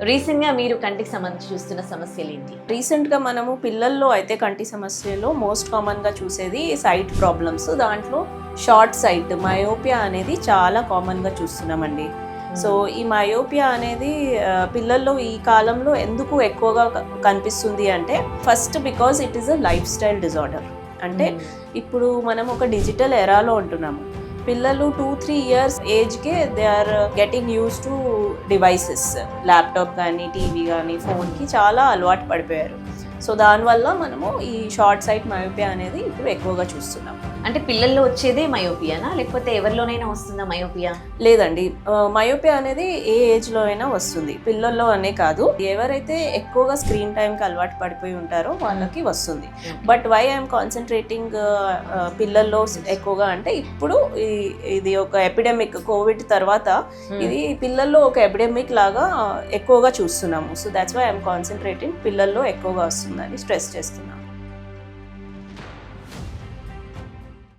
Recent గా మీరు కంటికి సంబంధించి చూస్తున్న సమస్యలు ఏంటి? రీసెంట్గా మనము పిల్లల్లో అయితే కంటి సమస్యలో మోస్ట్ కామన్గా చూసేది సైట్ ప్రాబ్లమ్స్. దాంట్లో షార్ట్ సైట్ మయోపియా అనేది చాలా కామన్గా చూస్తున్నామండి. సో ఈ మయోపియా అనేది పిల్లల్లో ఈ కాలంలో ఎందుకు ఎక్కువగా కనిపిస్తుంది అంటే first because it is a lifestyle disorder. అంటే ఇప్పుడు మనం ఒక డిజిటల్ ఎరాలో ఉంటున్నాము. పిల్లలు 2-3 ఇయర్స్ ఏజ్కే they are getting use to devices, laptop కానీ టీవీ కానీ ఫోన్కి చాలా అలవాటు పడిపోయారు. సో దానివల్ల మనము ఈ షార్ట్ సైట్ మయోపియా అనేది ఇప్పుడు ఎక్కువగా చూస్తున్నాం. అంటే పిల్లల్లో వచ్చేదే మయోపియానా లేకపోతే ఎవరిలోనైనా వస్తుందా మయోపియా? లేదండి, మయోపియా అనేది ఏ ఏజ్లో అయినా వస్తుంది, పిల్లల్లో అనే కాదు. ఎవరైతే ఎక్కువగా స్క్రీన్ టైంకి అలవాటు పడిపోయి ఉంటారో వాళ్ళకి వస్తుంది. బట్ వై ఐఎమ్ కాన్సన్ట్రేటింగ్ పిల్లల్లో ఎక్కువగా అంటే ఇప్పుడు ఇది ఒక ఎపిడెమిక్, కోవిడ్ తర్వాత ఇది పిల్లల్లో ఒక ఎపిడెమిక్ లాగా ఎక్కువగా చూస్తున్నాము. So that's why I'm concentrating పిల్లల్లో ఎక్కువగా వస్తుందని స్ట్రెస్ చేస్తున్నాము.